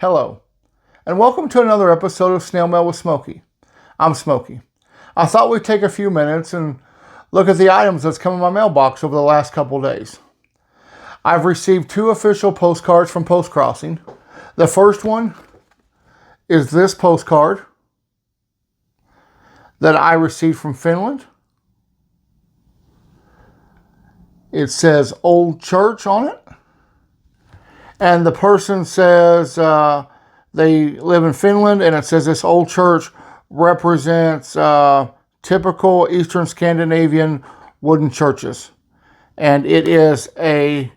Hello, and welcome to another episode of Snail Mail with Smokey. I'm Smokey. I thought we'd take a few minutes and look at the items that's come in my mailbox over the last couple days. I've received 2 official postcards from Postcrossing. The first one is this postcard that I received from Finland. It says Old Church on it. And the person says they live in Finland, and it says this old church represents typical Eastern Scandinavian wooden churches. And it is a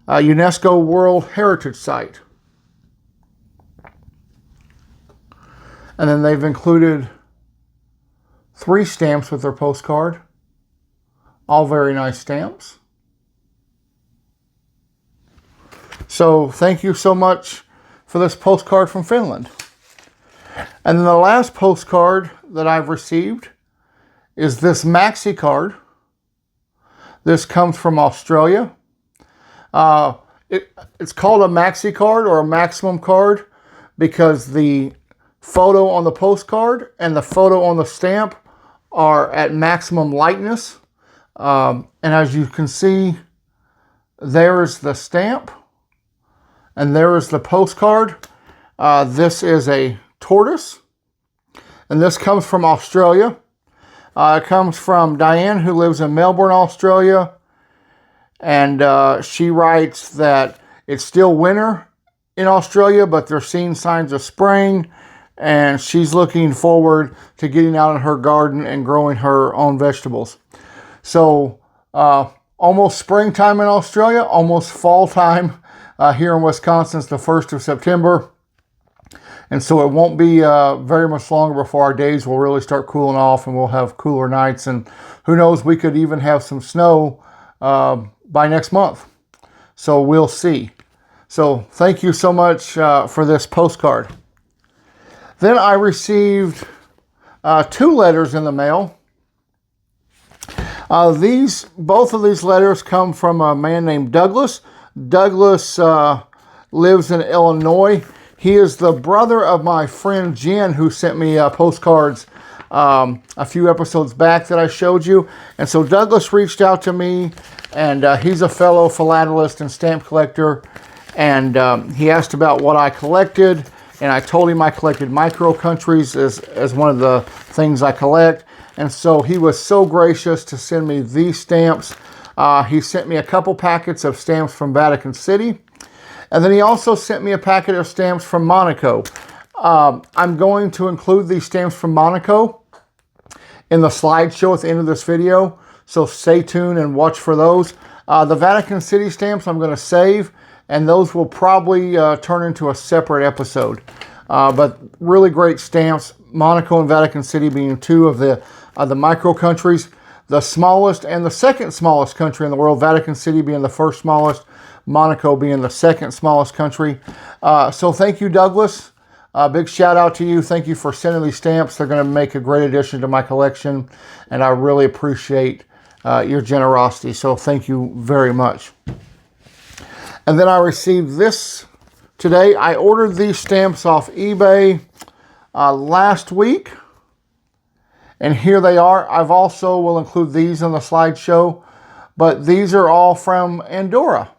UNESCO World Heritage Site. And then they've included 3 stamps with their postcard. All very nice stamps. So thank you so much for this postcard from Finland. And then the last postcard that I've received is this maxi card. This comes from Australia. It's called a maxi card or a maximum card because the photo on the postcard and the photo on the stamp are at maximum lightness. And as you can see, there's the stamp. And there is the postcard. This is a tortoise. And this comes from Australia. It comes from Diane, who lives in Melbourne, Australia. And she writes that it's still winter in Australia, but they're seeing signs of spring. And she's looking forward to getting out in her garden and growing her own vegetables. So almost springtime in Australia, almost fall time. Here in Wisconsin, it's the 1st of September. And so it won't be very much longer before our days will really start cooling off and we'll have cooler nights. And who knows, we could even have some snow by next month. So we'll see. So thank you so much for this postcard. Then I received 2 letters in the mail. Both of these letters come from a man named Douglas. Douglas lives in Illinois. He is the brother of my friend Jen, who sent me postcards a few episodes back that I showed you. And so Douglas reached out to me, and he's a fellow philatelist and stamp collector. And he asked about what I collected, and I told him I collected micro countries as one of the things I collect. And so he was so gracious to send me these stamps. He sent me a couple packets of stamps from Vatican City. And then he also sent me a packet of stamps from Monaco. I'm going to include these stamps from Monaco in the slideshow at the end of this video. So stay tuned and watch for those. The Vatican City stamps I'm going to save. And those will probably turn into a separate episode. But really great stamps. Monaco and Vatican City being 2 of the micro countries. The smallest and the second smallest country in the world, Vatican City being the first smallest, Monaco being the second smallest country. So thank you, Douglas. Big shout out to you. Thank you for sending these stamps. They're going to make a great addition to my collection, and I really appreciate your generosity. So thank you very much. And then I received this today. I ordered these stamps off eBay last week. And here they are. I've also will include these in the slideshow. But these are all from Andorra,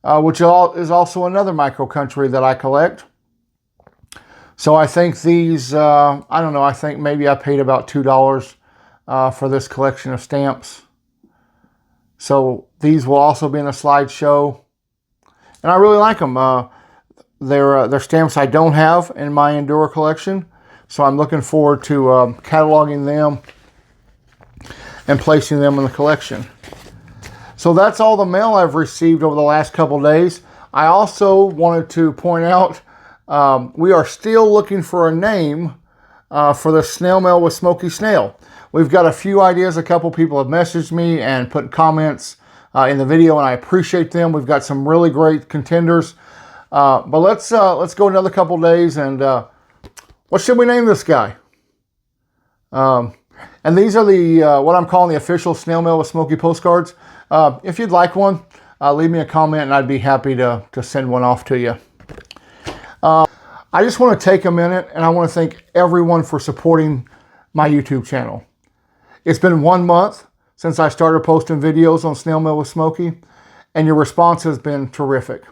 which is also another micro country that I collect. So I think these, I don't know, I think maybe I paid about $2 for this collection of stamps. So these will also be in a slideshow. And I really like them. They're stamps I don't have in my Andorra collection. So I'm looking forward to cataloging them and placing them in the collection. So that's all the mail I've received over the last couple days. I also wanted to point out we are still looking for a name for the Snail Mail with Smokey Snail. We've got a few ideas. A couple people have messaged me and put comments in the video, and I appreciate them. We've got some really great contenders. But let's go another couple days and what should we name this guy? And these are the what I'm calling the official Snail Mail with Smokey postcards. If you'd like one, leave me a comment and I'd be happy to send one off to you. I just want to take a minute and I want to thank everyone for supporting my YouTube channel. It's been 1 month since I started posting videos on Snail Mail with Smokey, and your response has been terrific.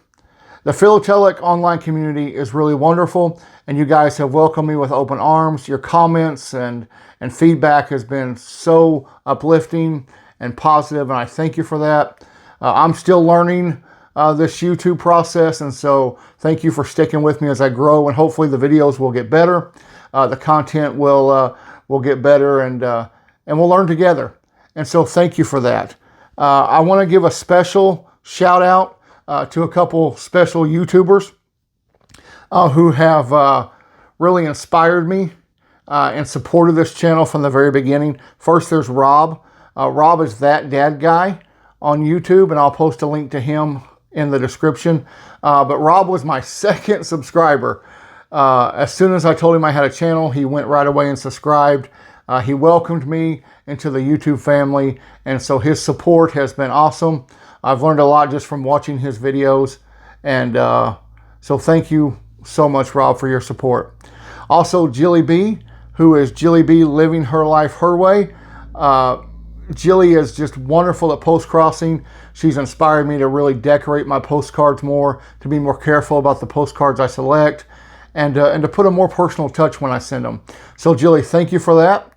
The philatelic online community is really wonderful, and you guys have welcomed me with open arms. Your comments and feedback has been so uplifting and positive, and I thank you for that. I'm still learning this YouTube process, and so thank you for sticking with me as I grow, and hopefully the videos will get better. The content will get better, and we'll learn together. And so thank you for that. I want to give a special shout out to a couple special YouTubers who have really inspired me and supported this channel from the very beginning. First, there's Rob. Rob is That Dad Guy on YouTube, and I'll post a link to him in the description. But Rob was my second subscriber. As soon as I told him I had a channel, he went right away and subscribed. He welcomed me into the YouTube family, and so his support has been awesome. I've learned a lot just from watching his videos, and so thank you so much, Rob, for your support. Also, Jilly B, who is Jilly B Living Her Life Her Way. Jilly is just wonderful at postcrossing. She's inspired me to really decorate my postcards more, to be more careful about the postcards I select, and to put a more personal touch when I send them. So Jilly, thank you for that.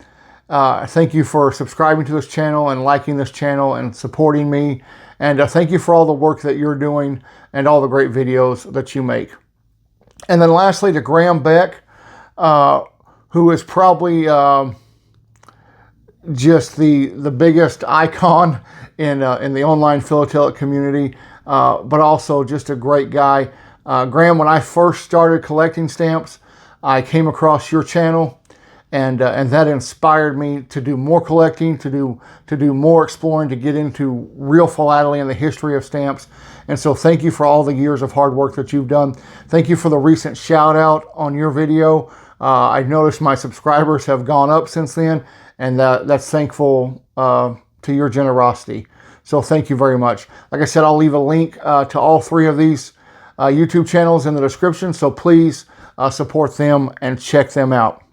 Thank you for subscribing to this channel and liking this channel and supporting me. And thank you for all the work that you're doing and all the great videos that you make. And then lastly, to Graham Beck, who is probably just the biggest icon in the online philatelic community, but also just a great guy. Graham, when I first started collecting stamps, I came across your channel, and that inspired me to do more collecting, to do more exploring, to get into real philately and the history of stamps. And so thank you for all the years of hard work that you've done. Thank you for the recent shout out on your video. I've noticed my subscribers have gone up since then, and that's thankful to your generosity. So thank you very much. Like I said, I'll leave a link to all three of these YouTube channels in the description, so please support them and check them out.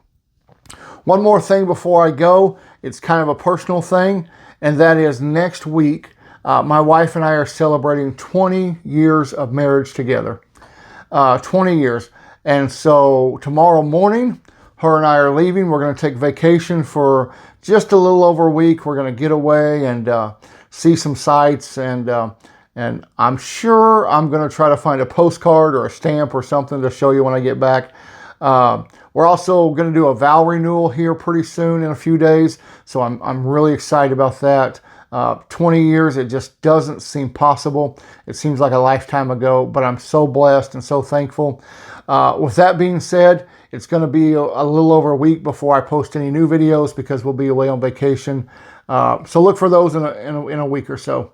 One more thing before I go, it's kind of a personal thing, and that is next week, my wife and I are celebrating 20 years of marriage together. 20 years. And so tomorrow morning, her and I are leaving. We're going to take vacation for just a little over a week. We're going to get away and see some sights, and I'm sure I'm going to try to find a postcard or a stamp or something to show you when I get back. We're also going to do a vow renewal here pretty soon in a few days, so I'm really excited about that. 20 years, it just doesn't seem possible. It seems like a lifetime ago, but I'm so blessed and so thankful. With that being said, it's going to be a little over a week before I post any new videos because we'll be away on vacation. So look for those in a week or so.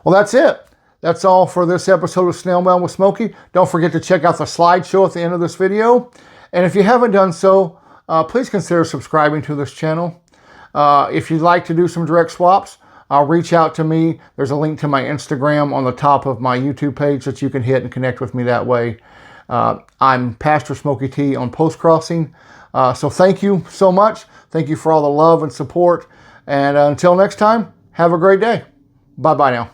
Well, that's it. That's all for this episode of Snail Mail with Smokey. Don't forget to check out the slideshow at the end of this video. And if you haven't done so, please consider subscribing to this channel. If you'd like to do some direct swaps, reach out to me. There's a link to my Instagram on the top of my YouTube page that you can hit and connect with me that way. I'm Pastor Smokey on Postcrossing. So thank you so much. Thank you for all the love and support. And until next time, have a great day. Bye-bye now.